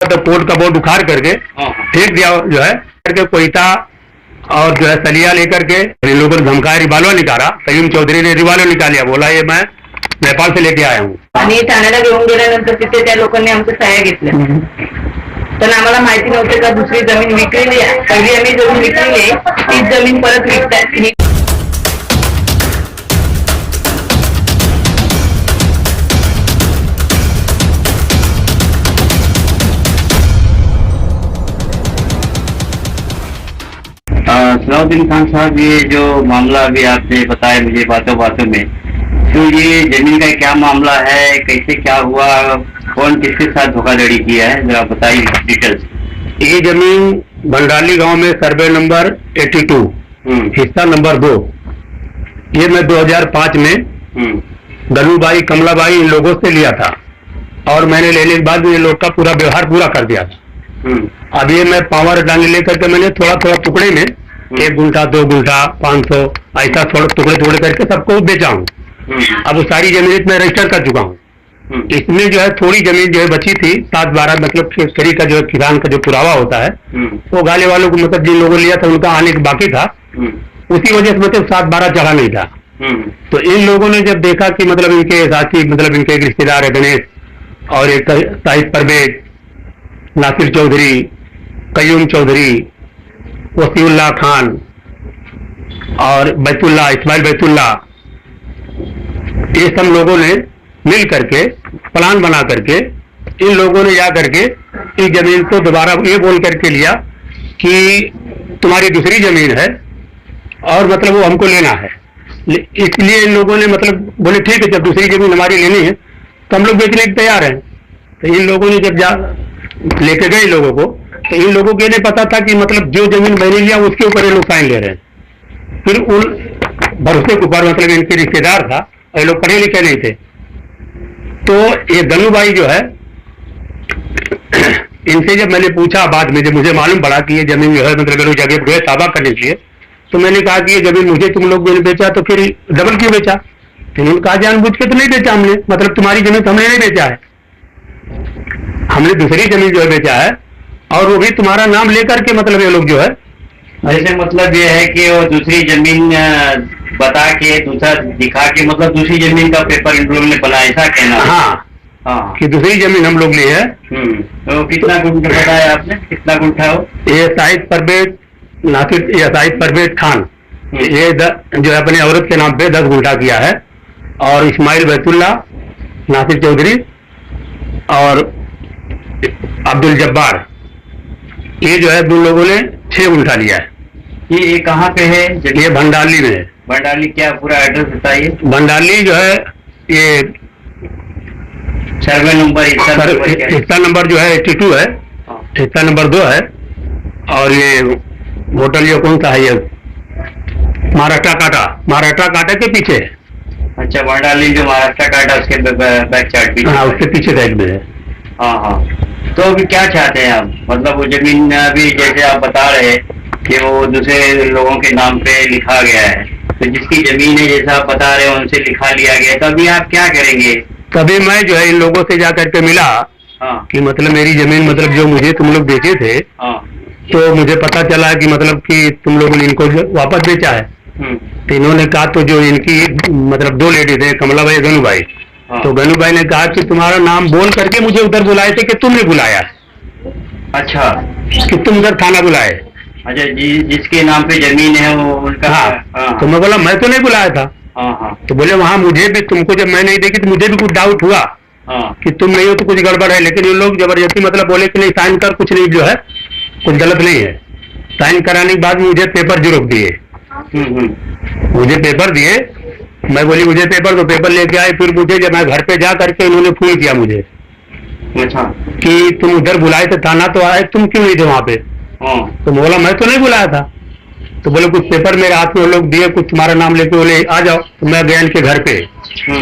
तो कोर्ट का बोर्ड उखाड़ करके फेंक दिया जो है करके कोयता और जो है सलिया लेकर के इन लोगों ने धमकाया, रिवाल्वर निकाला। कयूम चौधरी ने रिवाल्वर निकालिया, बोला ये मैं नेपाल से लेके आया हूँ। आणि ठाण्याला घेऊन गेल्यानंतर तिथे त्या लोकांनी आमच्या सह्या घेतल्या, पण आम्हाला माहिती नव्हतं का दुसरी जमीन विकलेली आहे। पहिली आम्ही जमीन विकलेली आहे, तीच जमीन परत विकतात। सलाउद्दीन खान साहब, ये जो मामला अभी आपने बताया मुझे बातों बातों में, तो ये जमीन का क्या मामला है, कैसे क्या हुआ, कौन किसके साथ धोखाधड़ी किया है, जरा बताइए डिटेल्स। ये जमीन भंडाली गांव में सर्वे नंबर 82 हिस्सा नंबर 2, ये मैं 2005 में गलूबाई कमलाबाई इन लोगों से लिया था और मैंने लेने के बाद ये लोग का पूरा व्यवहार पूरा कर दिया था। अब ये मैं पावर डांगे लेकर के मैंने थोड़ा थोड़ा टुकड़े में 1 गुंठा 2 गुंठा 500 ऐसा थोड़ा टुकड़े टुकड़े करके सबको बेचा हूँ। अब वो सारी जमीन मैं रजिस्टर कर चुका हूँ। इसमें जो है थोड़ी जमीन जो है बची थी 7-12, मतलब खेरी का जो है किसान का जो पुरावा होता है वो गाले वालों को, मतलब जिन लोगों ने लिया था उनका आने के बाकी था, उसी वजह से मतलब 7-12 चढ़ा नहीं था। तो इन लोगों ने जब देखा कि मतलब इनके साथी, मतलब इनके एक रिश्तेदार है गणेश और एक साहिब परवेज, नासिर चौधरी, कयूम चौधरी, वसीउल्लाह खान और बैतुल्ला इस्माइल बैतुल्ला, ये सब लोगों ने मिल करके प्लान बना करके इन लोगों ने जा करके इस जमीन को दोबारा ये बोल करके लिया कि तुम्हारी दूसरी जमीन है और मतलब वो हमको लेना है। इसलिए इन लोगों ने मतलब बोले ठीक है, जब दूसरी जमीन हमारी लेनी है तो हम लोग बेचने के तैयार हैं। तो इन लोगों ने जब जा लेके गए लोगों को, तो इन लोगों को ये नहीं पता था कि मतलब जो जमीन मैंने लिया उसके ऊपर ये लोग साइन ले रहे हैं। फिर उन भरोसे के ऊपर मतलब इनके रिश्तेदार था, ये लोग पढ़े लिखे नहीं थे। तो ये गलूबाई जो है, इनसे जब मैंने पूछा बाद में, जब मुझे मालूम पड़ा कि ये जमीन जो है मतलब लोग जगह गए ताबा करने के लिए, तो मैंने कहा कि ये जमीन मुझे तुम लोग ने बेचा तो फिर डबल क्यों बेचा? तो उन्होंने कहा जानबूझ के तो नहीं बेचा हमने, मतलब तुम्हारी जमीन तो हमने नहीं बेचा है, हमने दूसरी जमीन जो है बेचा है और वो भी तुम्हारा नाम लेकर के, मतलब ये लोग जो है ऐसे मतलब ये है कि वो दूसरी जमीन बता के दूसरा दिखा के मतलब दूसरी जमीन का पेपर इन लोगों ने बनाया, ऐसा कहना? हाँ, कि दूसरी जमीन हम लोग ली है। तो कितना गुंठा बताया आपने, कितना गुंठा हो? ये साहिब परवेज नासिर या साहिब परवेज खान, ये जो है अपनी औरत के नाम पे 10 गुंठा किया है, और इस्माइल बैतुल्ला, नासिर चौधरी और अब्दुल जब्बार, ये जो है दो लोगों ने 6 गुंठा लिया है। ये कहाँ पे है? ये भंडाली में है। भंडाली, क्या पूरा एड्रेस बताइए? भंडाली जो है ये सर्वे नंबर हिस्सा नंबर जो है 82 है, हिस्सा नंबर 2 है, और ये होटल ये कौन सा है, ये महाराष्ट्र काटा के पीछे है। अच्छा, भंडाली जो महाराष्ट्र काटा उसके बैक साइड पीछे? हाँ, उसके पीछे साइड में है। हाँ। तो अभी क्या चाहते हैं आप, मतलब वो जमीन अभी जैसे आप बता रहे कि वो दूसरे लोगों के नाम पे लिखा गया है, तो जिसकी जमीन है जैसा आप बता रहे हो उनसे लिखा लिया गया, तो अभी आप क्या करेंगे? तभी मैं जो है इन लोगों से जा करके मिला कि मतलब मेरी जमीन, मतलब जो मुझे तुम लोग बेचे थे, तो मुझे पता चला कि मतलब कि तुम लोगों ने इनको वापस बेचा है। तो इन्होंने कहा, तो जो इनकी मतलब 2 लेडीज है, कमलाबाई गनूबाई, तो गनूबाई ने कहा कि तुम्हारा नाम बोल करके मुझे उधर बुलाए थे कि तुमने बुलाया। अच्छा, कि तुम उधर थाना बुलाए? अच्छा, जिसके नाम पे जमीन है वो उनका? हाँ। तो मैं बोला मैं तो नहीं बुलाया था। तो बोले वहाँ मुझे भी, तुमको जब मैं नहीं देखी तो मुझे भी कुछ डाउट हुआ कि तुम नहीं हो तो कुछ गड़बड़ है, लेकिन ये लोग जबरदस्ती मतलब बोले कि नहीं साइन कर, कुछ नहीं जो है कुछ गलत नहीं है। साइन कराने के बाद मुझे पेपर जरूर दिए, मुझे पेपर दिए, मैं बोली मुझे पेपर दो, पेपर लेके आए। फिर मुझे जब मैं घर पे जा करके उन्होंने फोन किया मुझे कि तुम उधर बुलाए थे थाना, तो आए, तुम क्यों नहीं थे वहाँ पे? तो बोला मैं तो नहीं बुलाया था। तो बोले कुछ पेपर मेरे हाथ में वो लोग दिए, कुछ तुम्हारा नाम लेके, बोले आ जाओ। तो मैं गया इनके घर पे,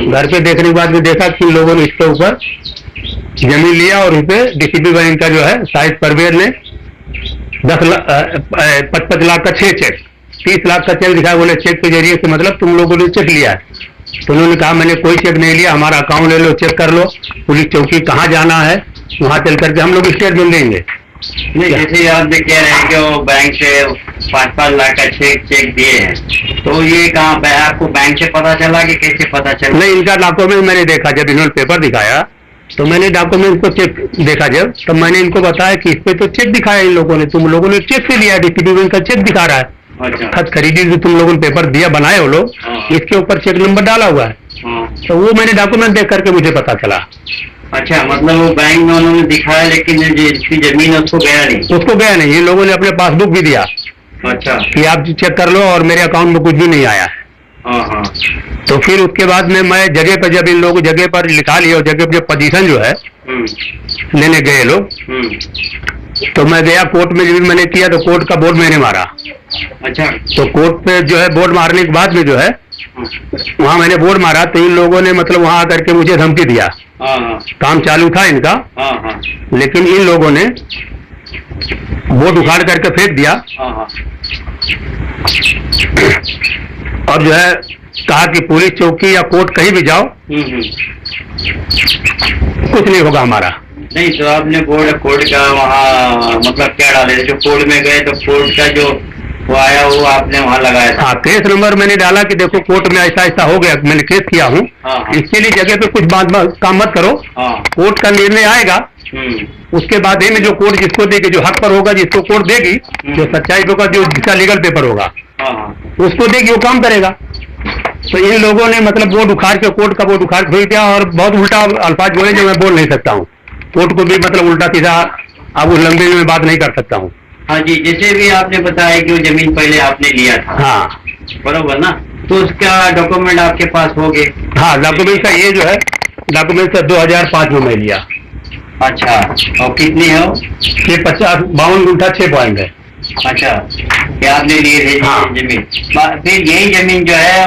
घर पे देखने के बाद में देखा कि लोगों ने इसके ऊपर जमीन लिया और इस पे डीसीपी बैंक का जो है साहिब परवेज ने 55 लाख का 6 चेक, 30 लाख का चेक दिखाया, बोले चेक के जरिए से मतलब तुम लोगों ने चेक लिया है। तो उन्होंने कहा मैंने कोई चेक नहीं लिया, हमारा अकाउंट ले लो, चेक कर लो, पुलिस चौकी कहाँ जाना है वहाँ चल करके हम लोग स्टेटमेंट देंगे। नहीं, जैसे आप भी कह रहे हैं कि वो बैंक से 5-5 लाख का चेक दिए हैं, तो ये कहाँ पे आपको बैंक से पता चला कि कैसे पता चला? नहीं, इनका डॉक्यूमेंट मैंने देखा, जब इन्होंने पेपर दिखाया तो मैंने डॉक्यूमेंट को चेक देखा, जब तब मैंने इनको बताया कि इस पे तो चेक दिखाया इन लोगों ने, तुम लोगों ने चेक से लिया, डीसीबी बैंक का चेक दिखा रहा है, अच्छा, खत खरीदी जो तुम लोगों ने पेपर दिया बनाए वो लोग, इसके ऊपर चेक नंबर डाला हुआ है। तो वो मैंने डॉक्यूमेंट देख करके मुझे पता चला। अच्छा, मतलब वो बैंक में उन्होंने दिखाया लेकिन जिसकी जमीन है उसको गया नहीं? उसको गया नहीं, इन लोगों ने अपने पासबुक भी दिया अच्छा, कि आप चेक कर लो और मेरे अकाउंट में कुछ भी नहीं आया है। हाँ। तो फिर उसके बाद में मैं जगह पर, जब इन लोगों जगह पर लिखा लिया और जगह पर जो पोजीशन जो है लेने गए लोग, तो मैं गया कोर्ट में, जब मैंने किया तो कोर्ट का बोर्ड मैंने मारा। अच्छा, तो कोर्ट पे जो है बोर्ड मारने के बाद में जो है वहाँ मैंने बोर्ड मारा तो इन लोगों ने मतलब वहाँ आकर के मुझे धमकी दिया। काम चालू था इनका, लेकिन इन लोगों ने बोर्ड उखाड़ करके फेंक दिया और जो है कहा कि पुलिस चौकी या कोर्ट कहीं भी जाओ कुछ नहीं होगा हमारा। नहीं, तो आपने कोर्ट का वहाँ मतलब क्या डाले? जो कोर्ट में गए तो कोर्ट का जो वो आया वो आपने वहाँ लगाया था? हाँ, केस नंबर मैंने डाला कि देखो कोर्ट में ऐसा ऐसा हो गया, मैंने केस किया हूँ, इसके लिए जगह पे कुछ काम मत करो, कोर्ट का निर्णय आएगा, उसके बाद ही में जो कोर्ट जिसको देगी, जो हक पर होगा, जिसको कोर्ट देगी, जो सच्चाई होगा, जो जिसका लीगल पेपर होगा उसको देगी, वो काम करेगा। तो इन लोगों ने मतलब बोर्ड उखाड़ के, कोर्ट का बोर्ड उखाड़ के फेंक दिया और बहुत उल्टा अल्फाज बोले जो मैं बोल नहीं सकता हूँ, कोर्ट को भी मतलब उल्टा सीधा अब उस लंबे में बात नहीं कर सकता हूँ। हाँ जी, जैसे भी आपने बताया कि वो जमीन पहले आपने लिया था, हाँ बरोबर ना, तो उसका डॉक्यूमेंट आपके पास हो गए? हाँ, डॉक्यूमेंट का ये जो है डॉक्यूमेंट 2005 में मैं लिया। अच्छा, और कितनी है वो? ये 52 गुंठा 6 पॉइंट है। अच्छा, क्या आपने लिए थे जमीन? फिर यही जमीन जो है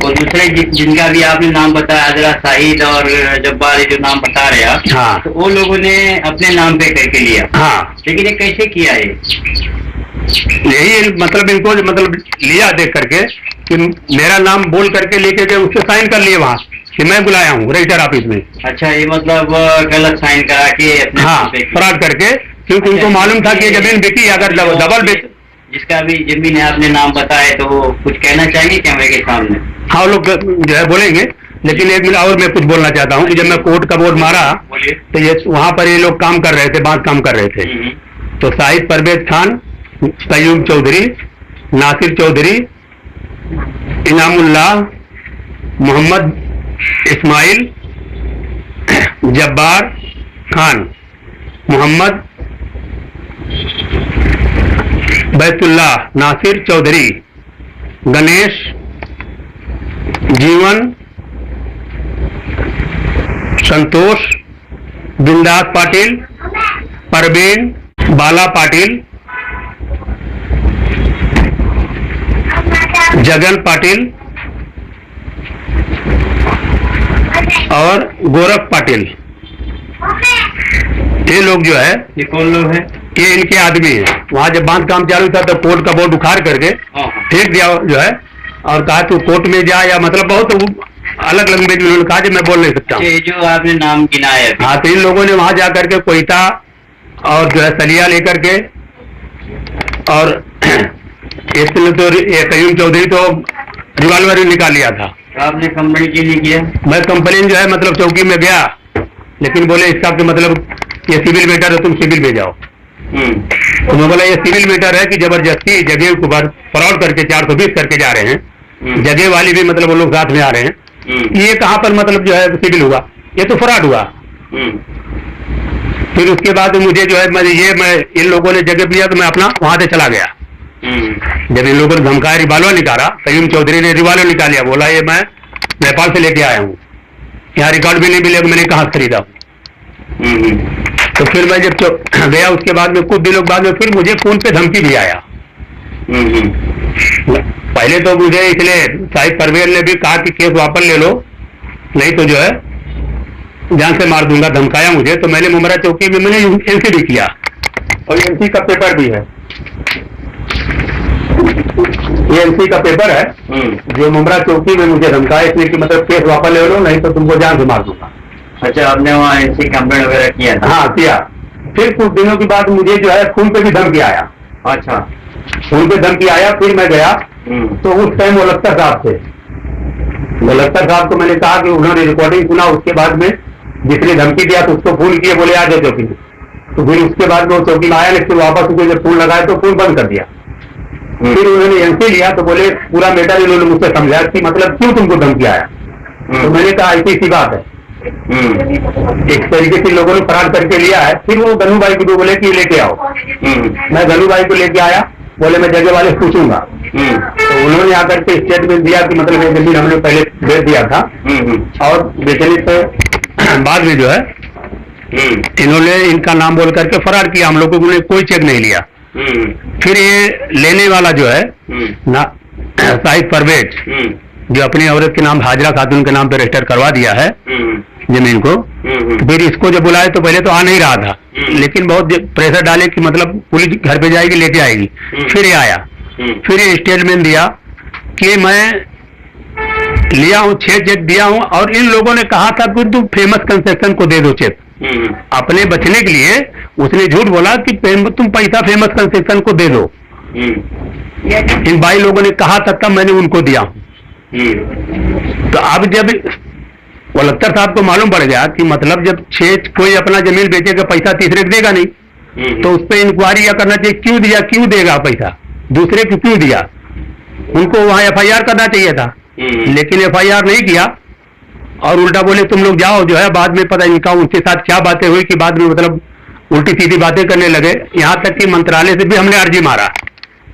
वो दूसरे जिनका भी आपने नाम बताया, हजरा साहिद और जब्बार, जो नाम बता रहे आप, हाँ, तो वो लोगों ने अपने नाम पे करके लिया। हाँ, लेकिन ये कैसे किया है? यही मतलब इनको मतलब लिया देख करके कि मेरा नाम बोल करके लेके गए, उससे साइन कर लिए वहाँ कि मैं बुलाया हूँ रजिस्टर ऑफिस में। अच्छा, ये मतलब गलत साइन करा के अपने, हाँ, फ्रॉड करके, क्योंकि उनको मालूम था कि ये जमीन बिकी, अगर डबल बिक। जिसका भी जमीन है आपने नाम बताया, तो वो कुछ कहना चाहिए कैमरे के सामने? हाँ, लोग जो है बोलेंगे, लेकिन एक मिनट और मैं कुछ बोलना चाहता हूँ कि जब मैं कोर्ट का बोर्ड मारा तो ये वहाँ पर ये लोग काम कर रहे थे, बांध काम कर रहे थे। तो शाहिद परवेज खान, कयूम चौधरी, नासिर चौधरी, इनामुल्लाह, मोहम्मद इस्माइल, जब्बार खान, मोहम्मद बैतुल्लाह, नासिर चौधरी, गणेश, जीवन, संतोष, बिंदास पाटिल, परवीन, बाला पाटिल, जगन पाटिल और गोरख पाटिल, ये लोग जो है, ये कौन लोग हैं? ये इनके आदमी हैं। वहाँ जब बांध काम चालू था तो कोर्ट का बोर्ड उखाड़ करके फेंक दिया जो है, और कहा तू कोर्ट में जा, या मतलब बहुत अलग लैंग्वेज में उन्होंने कहा, मैं बोल नहीं सकता। ये जो आपने नाम गिनाया, हाँ, तो इन लोगों ने वहाँ जा करके कोयता और जो है सलिया लेकर के, और इसने तो ये कयूम चौधरी तो रिवाल्वर ही निकाल लिया था। आपने कंप्लेन क्यों नहीं किया? मैं कंप्लेन जो है मतलब चौकी में गया, लेकिन बोले इसका कि मतलब ये सिविल मैटर है, तुम सिविल में जाओ। तो मैं बोला ये सिविल मैटर है कि जबरदस्ती जगह को फ्रॉड करके 420 करके जा रहे हैं, जगह वाली भी मतलब वो लोग साथ में आ रहे हैं, ये कहाँ पर मतलब जो है सिविल हुआ, ये तो फ्रॉड हुआ। फिर उसके बाद मुझे जो है मैं इन लोगों ने जगह लिया तो मैं अपना वहां से चला गया। जब इन लोगों ने धमकाया, रिवाल्वर निकाला, कयूम चौधरी ने रिवाल्वर निकाल लिया, बोला ये मैं नेपाल से लेके आया हूँ, यहाँ रिकॉर्ड भी नहीं मिलेगा, मैंने कहाँ खरीदा। तो फिर मैं जब गया उसके बाद में कुछ दिनों बाद में फिर मुझे फोन पे धमकी भी आया। पहले तो मुझे इसलिए शाहिद परवेज ने भी कहा कि केस वापस ले लो, नहीं तो जो है जान से मार दूंगा, धमकाया मुझे। तो मैंने मुमरा चौकी में मैंने एनसी भी किया और एनसी का पेपर भी है। ये एमसी का पेपर है जो मुमरा चौकी में मुझे धमकाया इसलिए कि मतलब केस वापस ले लो नहीं तो तुमको जान से मार दूंगा। अच्छा, आपने वहाँ एनसी कंप्लेंट वगैरह किया था? हाँ किया। फिर कुछ दिनों के बाद मुझे जो है फोन पे भी धमकी आया। अच्छा, फोन पे धमकी आया। फिर मैं गया तो उस टाइम वो लख्तर साहब थे। वो लख्तर साहब को मैंने कहा कि उन्होंने रिकॉर्डिंग सुना, उसके बाद में जिसने धमकी दिया तो उसको फोन किए, बोले आ जाओ चौकी में। तो फिर उसके बाद में वो चौकी में आया नहीं, फिर वापस उसे जब फोन लगाया तो फोन बंद कर दिया। फिर उन्होंने एनसी लिया तो बोले पूरा मैटर इन्होंने मुझसे समझाया कि मतलब क्यों तुमको धमकी आया। तो मैंने कहा ऐसी सी बात है, एक तरीके से लोगों ने फरार करके लिया है। फिर वो गन्नू भाई को बोले कि लेके आओ। मैं गन्नू भाई को लेके आया, बोले मैं जगह वाले पूछूंगा। तो उन्होंने आकर के स्टेटमेंट दिया कि मतलब ये जमीन हमने पहले बेच दिया था और बेचने से बाद में जो है इन्होंने इनका नाम बोल करके फरार किया। हम लोगों ने कोई चेक नहीं लिया। फिर ये लेने वाला जो है ना साहिब परवेज, जो अपनी औरत के नाम हाजरा खातून के नाम पे रजिस्टर करवा दिया है जमीन को, तो फिर इसको जब बुलाए तो पहले तो आ नहीं रहा था, लेकिन बहुत प्रेशर डाले कि मतलब पुलिस घर पे जाएगी लेके आएगी। फिर ये आया, फिर ये स्टेटमेंट दिया कि मैं लिया हूँ, 6 चेक दिया हूँ और इन लोगों ने कहा था कि तुम फेमस कंस्ट्रक्शन को दे दो चेक। अपने बचने के लिए उसने झूठ बोला कि तुम पैसा फेमस कंस्ट्रक्शन को दे दो। इन भाई लोगों ने कहा था तब मैंने उनको दिया। तो अब जब वो लख्तर साहब को मालूम पड़ गया कि मतलब जब कोई अपना जमीन बेचेगा पैसा तीसरे को देगा नहीं, तो उस पर इंक्वायरी या करना चाहिए, क्यों दिया, क्यों देगा पैसा दूसरे को, क्यों दिया। उनको वहां FIR करना चाहिए था, लेकिन FIR नहीं किया और उल्टा बोले तुम लोग जाओ जो है। बाद में पता इनका उनके साथ क्या बातें हुई कि बाद में मतलब उल्टी सीधी बातें करने लगे। यहाँ तक कि मंत्रालय से भी हमने अर्जी मारा।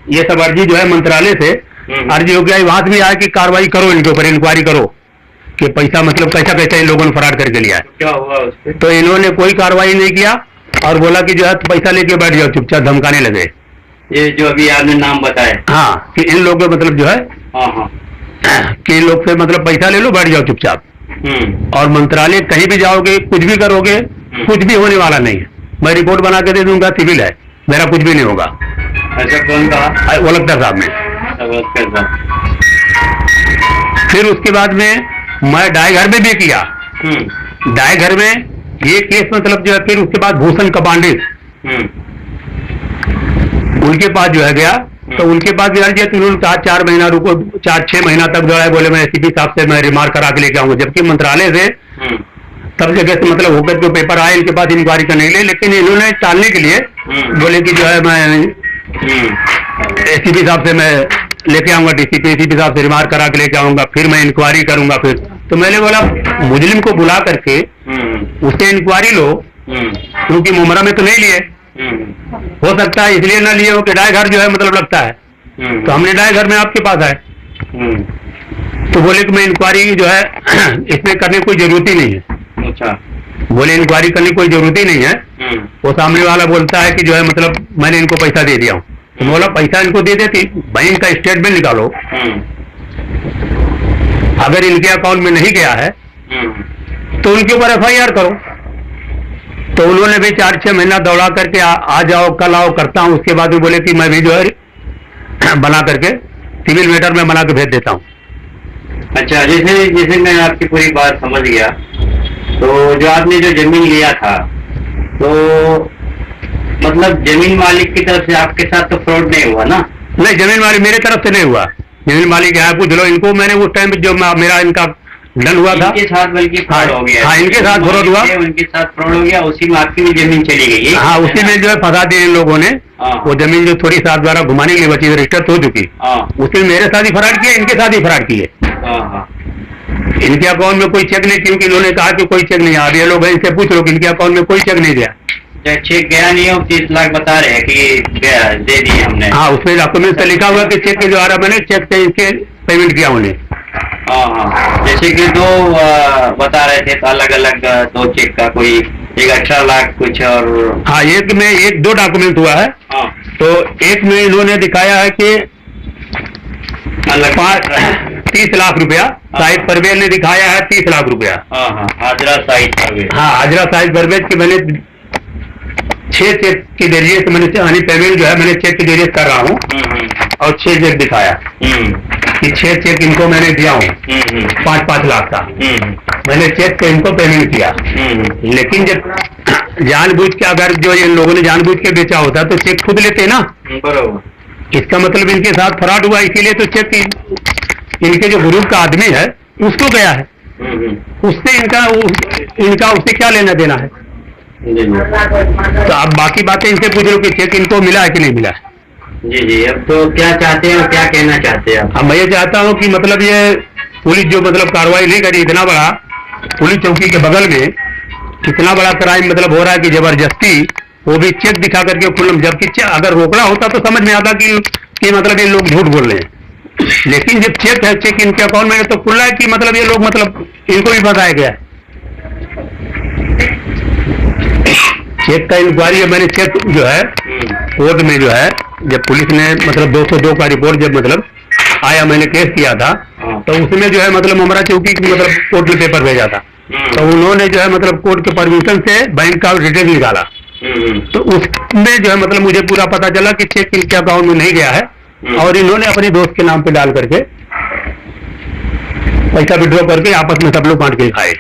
ये सब अर्जी जो है मंत्रालय से अर्जी हो गया, वहां से भी आया कि कार्रवाई करो, इनके ऊपर इंक्वायरी करो कि पैसा मतलब कैसा कैसा इन लोगों ने फरार करके लिया है। क्या हुआ उसपे? तो इन्होंने कोई कार्रवाई नहीं किया और बोला कि जो है पैसा लेके बैठ जाओ, चुपचाप धमकाने लगे। ये जो अभी आपने नाम बताया, हाँ, कि इन लोगों मतलब जो है कि इन लोग से मतलब पैसा ले लो, बैठ जाओ चुपचाप। और मंत्रालय कहीं भी जाओगे, कुछ भी करोगे, कुछ भी होने वाला नहीं है। मैं रिपोर्ट बना के दे दूंगा, सिविल है, मेरा कुछ भी नहीं होगा। ऐसा कौन कहा? वो लख्तर साहब ने। फिर उसके बाद में मैं डाय घर में भी किया। डाय घर में ये केस मतलब जो है, फिर उसके बाद भूषण कपांडित उनके पास जो है गया, तो उनके पास भी अर्जी है। तो उन्होंने कहा 4 महीना रुको, 4-6 महीना तक जो है बोले मैं एसीपी साहब से मैं रिमार्क करा के लेके आऊंगा, जबकि मंत्रालय से सब जगह से मतलब होकर जो पेपर आए इनके पास इंक्वायरी करने के लिए, लेकिन इन्होंने टालने के लिए बोले कि जो है मैं एसीपी साहब से मैं लेके आऊंगा, एसीपी साहब से रिमार्क करा के लेके आऊंगा, फिर मैं इंक्वायरी करूंगा। फिर तो मैंने बोला मुजरिम को बुला करके उससे इंक्वायरी लो, क्योंकि मुमरा में तो नहीं लिए, हो सकता है इसलिए ना लिए हो कि डाय घर जो है मतलब लगता है, तो हमने डाय घर में आपके पास आए। तो बोले कि मैं इंक्वायरी जो है इसमें करने की कोई जरूरत ही नहीं है। अच्छा, बोले इंक्वायरी करने की कोई जरूरत ही नहीं है। वो सामने वाला बोलता है कि जो है मतलब मैंने इनको पैसा दे दिया हूँ। तो बोला पैसा इनको दे देती, बैंक का स्टेटमेंट निकालो, अगर इनके अकाउंट में नहीं गया है तो उनके ऊपर FIR करो। तो उन्होंने भी 4-6 महीना दौड़ा करके आ जाओ, कल आओ, करता हूँ। उसके बाद भी बोले कि मैं भी जो है बना करके सिविल मैटर में बना के भेज देता हूँ। अच्छा, जैसे मैं आपकी पूरी बात समझ गया, तो जो आपने जो जमीन लिया था, तो मतलब जमीन मालिक की तरफ से आपके साथ तो फ्रॉड नहीं हुआ ना? नहीं, जमीन मालिक मेरे तरफ से नहीं हुआ। जमीन मालिक है, पूछ लो इनको। मैंने उस टाइम जो मेरा इनका डन हुआ था, इनके साथ बल्कि फ्रॉड हो गया। हाँ, इनके साथ फ्रॉड हुआ, उनके साथ फ्रॉड हो गया, उसी में आपकी भी जमीन चली गई। हाँ, उसी में जो है फंसा दी इन लोगों ने। वो जमीन जो थोड़ी साथ द्वारा घुमाने के लिए बची, रजिस्टर हो चुकी, उसमें मेरे साथ ही फरार किए, इनके साथ ही फरार किए। इनके अकाउंट में कोई चेक नहीं, क्योंकि इन्होंने कहा कि कोई चेक नहीं आ रही है। लोग इनसे पूछ लो कि इनके अकाउंट में कोई चेक नहीं गया। चेक गया नहीं हो, 30 लाख बता रहे हैं कि गया, दे दिए हमने। हाँ, उसमें डॉक्यूमेंट से लिखा हुआ कि चेक के द्वारा मैंने चेक से इनके पेमेंट किया उन्हें। हाँ, जैसे कि 2 बता रहे थे, अलग अलग 2 चेक का, कोई एक 18 लाख कुछ, और हाँ, एक में 1-2 डॉक्यूमेंट हुआ है। तो एक में इन्होंने दिखाया है कि 30 लाख रुपया, साहिब परवेज ने दिखाया है 30 लाख रुपया। हाजरा साहिब परवेज। हाँ, हाजरा साहिब परवेज की मैंने 6 चेक के जरिए से मैंने यानी पेमेंट जो है मैंने चेक के जरिए कर रहा हूँ और 6 चेक दिखाया कि 6 चेक इनको मैंने दिया हूँ 5-5 लाख का मैंने चेक से इनको पेमेंट किया। लेकिन जब जानबूझ के अगर जो इन लोगों ने जानबूझ के बेचा होता तो चेक खुद लेते ना। बरोबर। इसका मतलब इनके साथ फ्रॉड हुआ, इसीलिए तो चेक इनके जो ग्रुप का आदमी है उसको गया है, उससे इनका उससे क्या लेना देना है। जी जी। तो आप बाकी बातें इनसे पूछ लो कि चेक इनको मिला है कि नहीं मिला है। जी जी। अब तो क्या चाहते हैं और क्या कहना चाहते हैं आप? अब मैं ये चाहता हूँ कि मतलब ये पुलिस जो मतलब कार्रवाई नहीं करी, इतना बड़ा पुलिस चौकी के बगल में इतना बड़ा क्राइम मतलब हो रहा है कि जबरदस्ती वो भी चेक दिखा करके खुल्लम, जबकि अगर रोकना होता तो समझ में आता कि मतलब ये लोग झूठ बोल रहे हैं। लेकिन जब चेक है, चेक इनके अकाउंट में तो खुला है कि मतलब ये लोग मतलब इनको भी बताया गया है। चेक का इंक्वायरी मैंने चेक जो है कोर्ट में जो है जब पुलिस ने मतलब 202 का रिपोर्ट जब मतलब आया, मैंने केस किया था तो उसमें जो है मतलब अमरा चौकी की मतलब कोर्ट में पेपर भेजा था तो उन्होंने जो है मतलब कोर्ट के परमिशन से बैंक का डिटेल निकाला तो उसमें जो है मतलब मुझे पूरा पता चला कि चेक इनके अकाउंट में नहीं गया है और इन्होंने अपने दोस्त के नाम पे डाल करके पैसा विड्रॉ करके आपस में सब लोग बांट के खाए।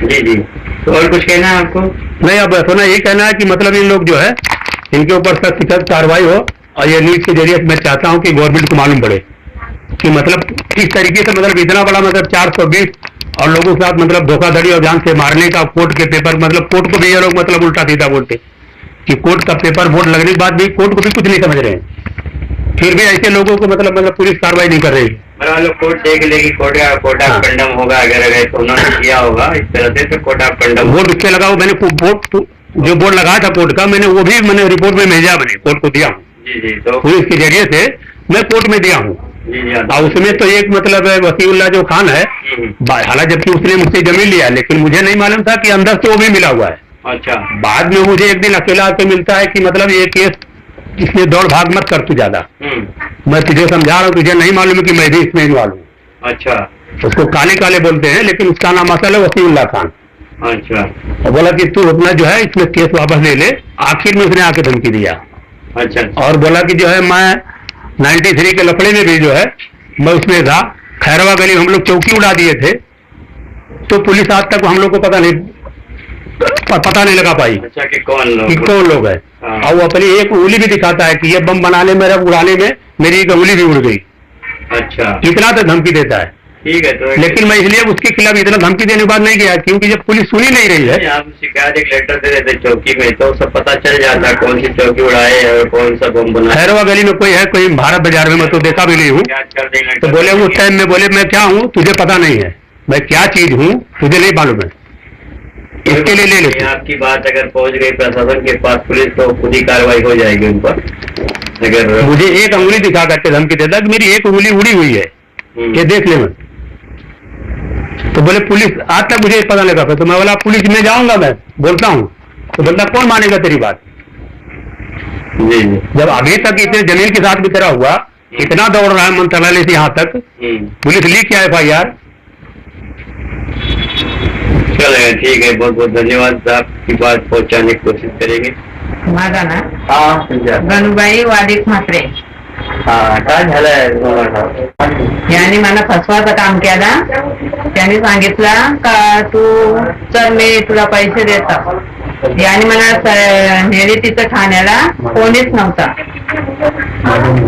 जी जी। तो और कुछ कहना है आपको? नहीं, अब सुना यही कहना है कि मतलब इन लोग जो है इनके ऊपर सख्त सख्त कार्रवाई हो और ये न्यूज के जरिए मैं चाहता हूँ कि गवर्नमेंट को मालूम पड़े कि मतलब किस तरीके से मतलब इतना बड़ा मतलब 420 और लोगों के साथ मतलब धोखाधड़ी और जान से मारने का कोर्ट के पेपर मतलब कोर्ट को भी ये लोग मतलब उल्टा सीधा बोलते कि कोर्ट का पेपर वोट लगने के बाद भी कोर्ट को भी कुछ नहीं समझ रहे हैं, फिर भी ऐसे लोगों को मतलब पुलिस कार्रवाई नहीं कर रही है। कोर्ट देख लेगी, कोर्ट ऑफ कंडम होगा अगर तो उन्होंने किया होगा इस तरह से तो कोर्ट ऑफ कंडम वोट उसके लगाओ। मैंने जो बोर्ड लगाया था कोर्ट का मैंने वो भी मैंने रिपोर्ट में भेजा, मैंने कोर्ट को दिया हूँ। जी जी। तो पुलिस के जरिए से मैं कोर्ट में दिया हूँ और उसमें तो एक मतलब वसीउल्लाह जो खान है हालांकि जबकि उसने मुझसे जमीन लिया लेकिन मुझे नहीं मालूम था कि अंदर से वो भी मिला हुआ है। अच्छा। बाद में मुझे एक दिन अकेला आके मिलता है कि मतलब ये केस इसमें दौड़ भाग मत कर तू ज्यादा, मैं तुझे समझा रहा हूँ, तुझे नहीं मालूम है कि मैं भी इसमें इन्वॉल्व हूँ। अच्छा। उसको काले काले बोलते हैं लेकिन उसका नाम असल है वसीउल्लाह खान। अच्छा। और बोला कि तू अपना जो है इसमें केस वापस ले ले। आखिर में उसने आके धमकी दिया। अच्छा। और बोला कि जो है मैं 93 के लफड़े में भी जो है मैं उसमें था, खैरवा गली हम लोग चौकी उड़ा दिए थे तो पुलिस आज तक हम लोग को पता नहीं लगा पाई। अच्छा कि कौन लोग है। और वो अपनी एक उंगली भी दिखाता है कि ये बम बनाने मेरा उड़ाने में मेरी एक उंगली भी उड़ गई। अच्छा। इतना तो धमकी देता है। ठीक है। तो लेकिन मैं इसलिए उसके खिलाफ इतना धमकी देने के बाद नहीं गया क्योंकि जब पुलिस सुनी नहीं रही है। आप शिकायत एक लेटर दे देते चौकी में तो सब पता चल जाता कौन सी चौकी उड़ाए और कौन सा बम बना। खैरवा गली में कोई है, कोई भारत बाजार में मैं तो देखा भी नहीं हूँ। तो बोले उस टाइम में बोले मैं क्या हूँ तुझे पता नहीं है, मैं क्या चीज हूँ तुझे नहीं मालूम है, इसके लिए ले लेते। आपकी बात अगर पहुंच गई प्रशासन के पास पुलिस तो खुद ही कार्रवाई हो जाएगी उन पर। अगर मुझे एक उंगली दिखा करके धमकी देता कि मेरी एक उंगली उड़ी हुई है ये देख ले। मैं तो बोले पुलिस आज तक मुझे पता लगा। तो मैं बोला पुलिस में जाऊंगा, मैं बोलता हूँ तो बोलता कौन मानेगा तेरी बात। जी। जब अभी तक इतने जमीन के साथ भी तेरा हुआ, इतना दौड़ रहा है मंत्रालय से यहाँ तक, पुलिस ली क्या FIR। चलेगा, ठीक है, बहुत बहुत धन्यवाद, आपकी बात पहुंचाने की कोशिश करेंगे। माझा ना हाँ गणूबाई वादिक म्हात्रे काय झालंय? यांनी मला फसवायचं काम केलं. त्यांनी सांगितलं का तू चल मी तुला पैसे देतो. याने मला नेली तिथं ठाण्याला, कोणीच नव्हता.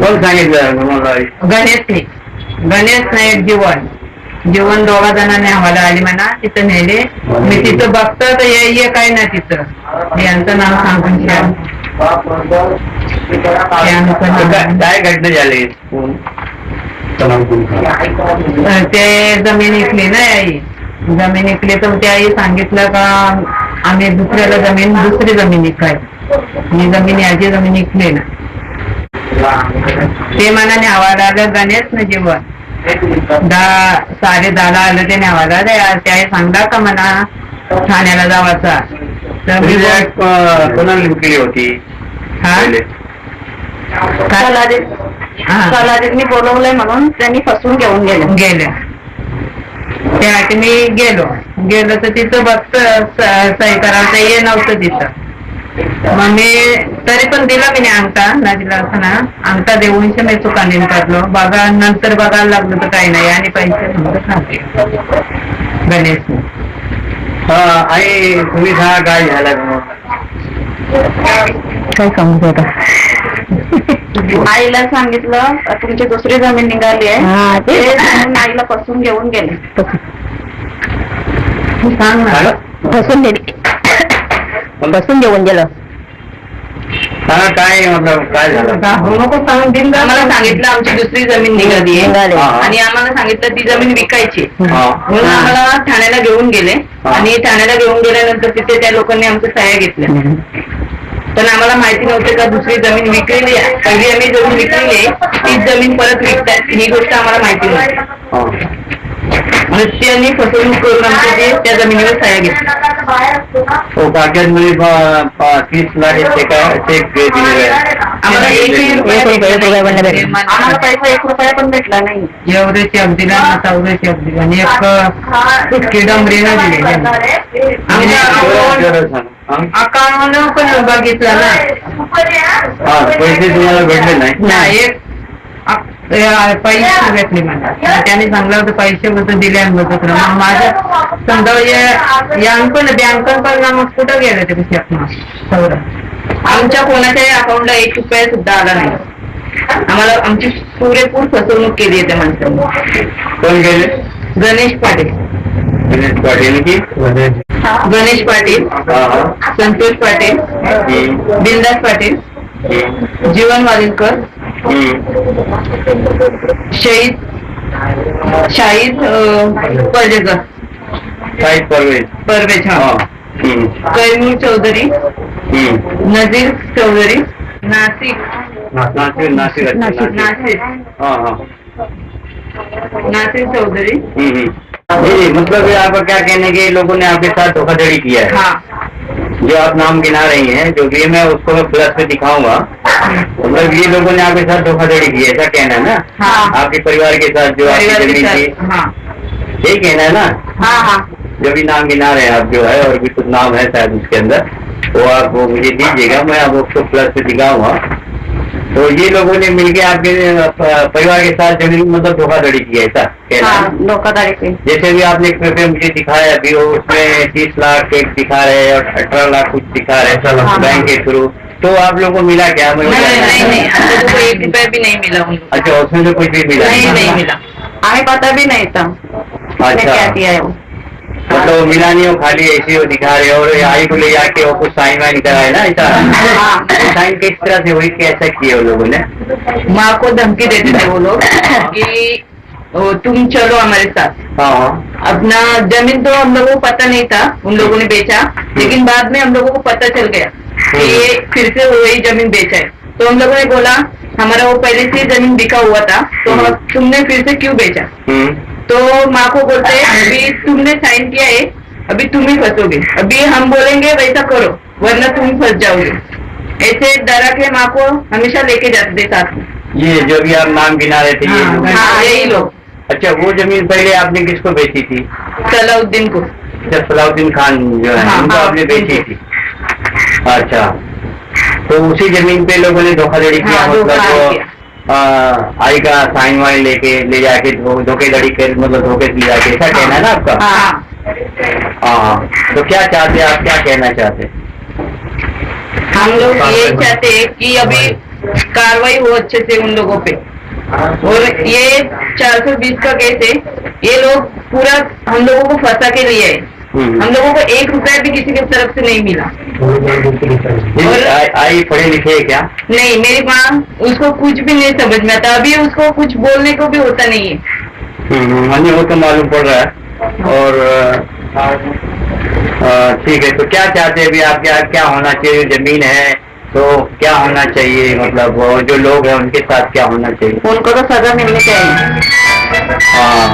कोण सांगितलं? गणेश नाईक जीवन 2 जणांनी आम्हाला आली म्हणा तिथं नेले. मी तिथं बघतो तर ये काय ना तिथं यांचं नाव सांगून काय घटना झाली? ते जमीन विकली ना आई, जमीन विकली तर त्या आई सांगितलं का आम्ही दुसरी जमीन विकाय, ही जमीन याची जमीन विकली ना. ते मनाने आवाज आलं गणेश न जीवन 10:10 आलं ते नावाला. त्या सांगला का म्हणा ठाण्याला जावाचा. तर मी कोणाला विकली होती? मी बोलवलंय म्हणून त्यांनी फसवून घेऊन गेले. त्यासाठी मी गेलो तर तिथं बघत सही करायचं ये नव्हतं तिथं. मग मी तरी पण दिला मी अंगठा ना दिला असताना अंगठा देऊन मी चुकाने काढलो बघा नंतर बघायला लागलं तर काही नाही आणि पैसे म्हणत नव्हते गणेश हा आई तुम्ही सांगा काय झालं मग काय समजत होता आईला सांगितलं तुमची दुसरी जमीन निघाली आहे ते म्हणून आईला फसून घेऊन गेले. सांग ना फसून गेली फसून घेऊन गेलं. सांगा काय मतलब काय झालं नको सांग दिन आम्हाला सांगितलं आमची दुसरी जमीन निघाली निघाली. आणि आम्हाला सांगितलं ती जमीन विकायची हा. म्हणून आम्हाला ठाण्याला घेऊन गेले आणि ठाण्याला घेऊन गेल्यानंतर तिथे त्या लोकांनी आमच्या सह्या घेतल्या पण आम्हाला माहिती नव्हते का दुसरी जमीन विकलेली आहे पहिली आम्ही जमीन विकलेली आहे तीच जमीन परत विकतात ही गोष्ट आम्हाला माहिती नव्हती हा. आणि त्यांनी फसवणूक करून आमच्या त्या जमिनीवर सह्या घेतल्या तो कागज मध्ये 30 लाख चेक दिले गए आम्हाला एकही रुपया रुपया भेटला आम्हाला पैसा 1 रुपया पण भेटला नाही. एवढे चेक दिला ना तेवढे चेक दिला आणि एक किडंबरीनं दिले अकाउंट पण बघितला ना पैसे तुम्हाला भेटले नाही नाही एक पैसे भेटले मला त्याने सांगलं होतं पैसे होतं दिले मग माझ्या समजा यांकन बँकन पण मग कुठं गेलं ते सगळं आमच्या कोणाच्याही अकाउंटला 1 रुपया सुद्धा आला नाही आम्हाला आमची पुरेपूर फसवणूक केली आहे त्या माणसाने. कोण गेले गणेश पाटील गणेश पाटील की गणेश पाटील संतोष पाटील बिंदास पाटील जीवन वालिलकर शाहिद पर्जेकर शाहिद परवेज परवेज हा कैमूर चौधरी नजीर चौधरी नासिक नासिर नासिर हाँ हाँ नासिर चौधरी जी मतलब ये आपका क्या कहने के लोगों ने आपके साथ धोखाधड़ी किया है हाँ जो आप नाम गिना रही हैं जो भी मैं उसको मैं प्लस पे दिखाऊंगा मतलब ये लोगों ने आपके साथ धोखाधड़ी की है ऐसा कहना है ना हाँ आपके परिवार के साथ जो आपकी परिवार के जमीन थी साथ हाँ यही कहना है ना हाँ हाँ जो भी नाम गिना रहे हैं आप जो है और भी कुछ नाम है शायद उसके अंदर तो आप वो मुझे दीजिएगा मैं अब उसको प्लस पे दिखाऊंगा तो ये लोगों ने मिलके आपके परिवार के साथ जमीन मतलब धोखाधड़ी की है ऐसा कहना है हाँ धोखाधड़ी की. जैसे भी आपने एक पेपर मुझे दिखाया अभी वो उसमें 30 लाख एक दिखा रहे हैं और 18 लाख कुछ दिखा रहे हैं बैंक के थ्रू तो आप लोगों को मिला क्या नहीं नहीं हम लोगों को 1 रुपया भी नहीं मिला उन लोगों अच्छा उसमें तो कुछ भी मिला नहीं नहीं मिला हमें पता भी नहीं था अच्छा क्या किया है वो. मतलब वो मिला नहीं हो खाली ऐसे वो दिखा रहे हो और आई को ले जाके वो कुछ साइन वाइन कराए ना ऐसा साइन किस तरह से हुई कैसा किए वो लोगों ने माँ को धमकी देते थे वो लोग कि तुम चलो हमारे साथ हाँ हाँ अपना जमीन तो हम लोगों को पता नहीं था उन लोगों ने बेचा लेकिन बाद में हम लोगों को पता चल गया कि ये फिर से वही जमीन बेचा है तो हम लोगों ने बोला हमारा वो पहले से जमीन बिका हुआ था तो तुमने फिर से क्यों बेचा तो माँ को बोलते हैं अभी तुमने साइन किया है अभी तुम ही फंसोगे अभी हम बोलेंगे वैसा करो वरना तुम फंस जाओगे ऐसे डरा के माँ को हमेशा लेके जाते थे साथ में ये जो भी आप नाम गिना रहे थे ये हाँ यही लोग अच्छा वो जमीन पहले आपने किसको बेची थी सलाउद्दीन को अच्छा सलाउद्दीन खान जो है हाँ, उनको हाँ, आपने बेची थी अच्छा तो उसी जमीन पे लोगों ने धोखाधड़ी किया हाँ, मतलब धोखा किया। आई का साइन वाइन लेके ले जाके धोखेधड़ी कर मतलब धोखे ले जाके ऐसा कहना है ना आपका हाँ हाँ तो क्या चाहते आप क्या कहना चाहते हम लोग ये चाहते हैं कि अभी कार्रवाई हो अच्छे से उन लोगों पे और ये 420 का केस है ये लोग पूरा हम लोगों को फंसा के लिए है हम लोगों को 1 रुपया भी किसी की तरफ से नहीं मिला आई पढ़े लिखे है क्या नहीं मेरी माँ उसको कुछ भी नहीं समझ में आता अभी उसको कुछ बोलने को भी होता नहीं है हमें वो तो मालूम पड़ रहा है और ठीक है तो क्या चाहते हैं अभी आप क्या होना चाहिए जमीन है तो क्या होना चाहिए मतलब जो लोग हैं उनके साथ क्या होना चाहिए उनको तो सजा मिलनी चाहिए. हाँ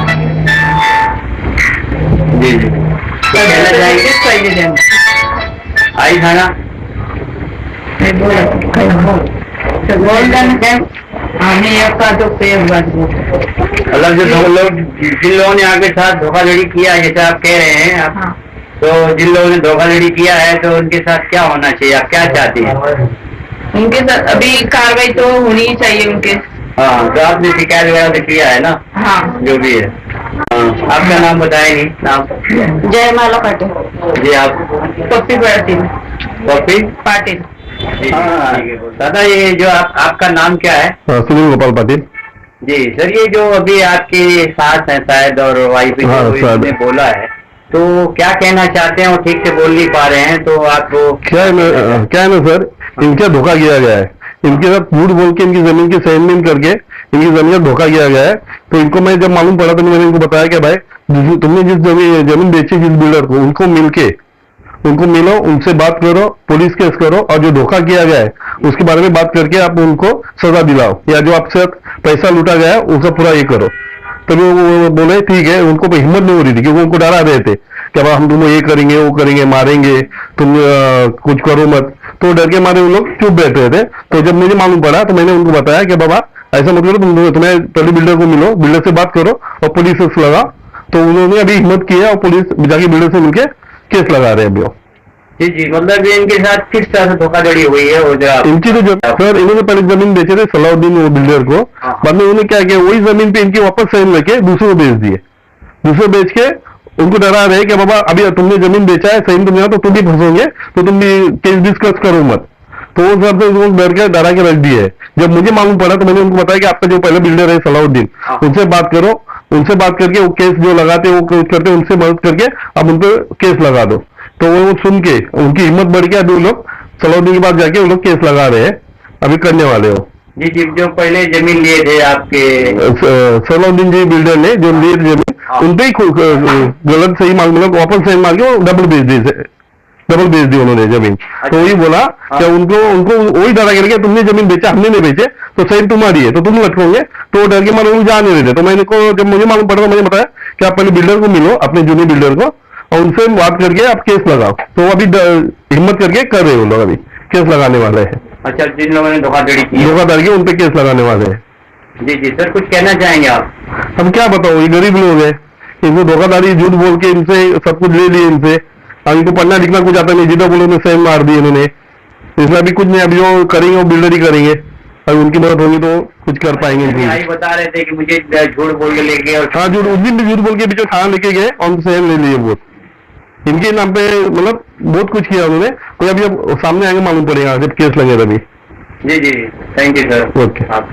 जी जी तो कहना चाहेंगे पाहिजे त्यांना आई खाना आम्ही एक काजो पे एक बाजू मतलब जो लोग जिन लोगों ने आपके साथ धोखाधड़ी किया जैसे आप कह रहे हैं आप हाँ तो जिन लोगों ने धोखाधड़ी किया है तो उनके साथ क्या होना चाहिए, आप क्या चाहती हैं? उनके साथ अभी कार्रवाई तो होनी ही चाहिए उनके। हाँ, तो आपने शिकायत वगैरह तो किया है ना? हाँ। जो भी है। हाँ, आपका नाम बताएंगे? नाम? जयमाला पाटील। जी, आप? पप्पी पाटिल। पप्पी पाटिल। हाँ, दादा ये जो आपका नाम क्या है? सुनील गोपाल पाटिल। जी सर, ये जो अभी आपकी सास है शायद और वाइफ हाँ, ने बोला है, तो क्या कहना चाहते हैं? वो ठीक से बोल नहीं पा रहे हैं, तो आपको क्या है ना सर, इनका धोखा किया गया है। इनके साथ झूठ बोल के इनकी जमीन की साइनमेन करके इनकी जमीन का धोखा किया गया है। तो इनको मैं जब मालूम पड़ा तो मैंने इनको बताया कि भाई तुमने जिस जमीन बेची जिस बिल्डर को, उनको मिलो, उनसे बात करो, पुलिस केस करो, और जो धोखा किया गया है उसके बारे में बात करके आप उनको सजा दिलाओ, या जो आपसे पैसा लूटा गया है उसका पूरा ये करो। तो वो बोले ठीक है। उनको कोई हिम्मत नहीं हो रही थी क्योंकि उनको डरा रहे थे कि अब हम तुम्हें ये करेंगे वो करेंगे, मारेंगे, तुम कुछ करो मत। तो डर के मारे वो लोग चुप बैठ रहे थे। तो जब मुझे मालूम पड़ा तो मैंने उनको बताया कि बाबा ऐसा मत करो, तुम्हें पहले बिल्डर को मिलो, बिल्डर से बात करो और पुलिस से लगा। तो उन्होंने अभी हिम्मत की है और पुलिस जाके बिल्डर से मिलके केस लगा रहे हैं अभी। जी जी, मतलब ये इनके साथ किस तरह से धोखाधड़ी हुई है? वो जो इनकी तो सर, इन्होंने पहले जमीन बेचे थे सलाउद्दीन वो बिल्डर को। बाद में उन्होंने क्या किया, वही जमीन पे इनकी वापस साइन लेके दूसरे को बेच दिए। दूसरे बेच के उनको डरा रहे कि बाबा अभी तुमने जमीन बेचा है, साइन तुम तो तुम भी फंसोगे, तो तुम भी केस डिस्कस करो मत। तो वो सब से उनको डरा के रख दिए। जब मुझे मालूम पड़ा तो मैंने उनको बताया कि आपका जो पहले बिल्डर है सलाउद्दीन, उनसे बात करो, उनसे बात करके वो केस जो लगाते वो करते उनसे मदद करके अब उन पर केस लगा दो। तो वो सुन के उनकी हिम्मत बढ़ के अभी वो लोग सलाउद्दीन के पास जाके वो लोग केस लगा रहे हैं, अभी करने वाले हो। जी जी, जो पहले जमीन लिए थे आपके सलाउद्दीन जी बिल्डर ने जो लिए जमीन उनपे ही गलत सही मांग मतलब वापस सही मांग के वो डबल बेच दी उन्होंने जमीन। तो वही बोला कि उनको वही डरा करके तुमने जमीन बेचा, हमने नहीं बेचे, तो सही तुम्हारी है तो तुम लटकोगे। तो वो डर के मारे उनको जा नहीं रहे थे। तो मैंने को जब मुझे मालूम पड़ा तो मैंने बताया कि आप पहले बिल्डर को मिलो, अपने जूनियर बिल्डर को, और उनसे बात करके आप केस लगाओ। तो अभी हिम्मत करके कर रहे हो लोग, अभी केस लगाने वाले हैं। अच्छा, जिन लोगों ने धोखाधड़ी की उन पे केस लगाने वाले हैं। जी जी सर, कुछ कहना चाहेंगे आप? हम क्या बताओ, ये गरीब लोग हैं, इनको धोखाधड़ी झूठ बोल के इनसे सब कुछ ले लिए इनसे। अब इनको पढ़ना लिखना कुछ आता नहीं, जितना बोलो सेम मार दी इन्होंने। इसमें अभी कुछ नहीं, अभी जो करेंगे वो बिल्डर ही करेंगे। अगर उनकी मदद होगी तो कुछ कर पाएंगे। यही बता रहे थे कि मुझे झूठ बोल के लेके, और हाँ झूठ, उस दिन भी झूठ बोल के जो थाना लेके गए और सेम ले लिए बहुत। इनके नाम पे मतलब बहुत कुछ किया उन्होंने। तो अभी अब सामने आएंगे, मालूम पड़ेगा जब केस लगे तभी। जी जी, थैंक यू सर। ओके। आप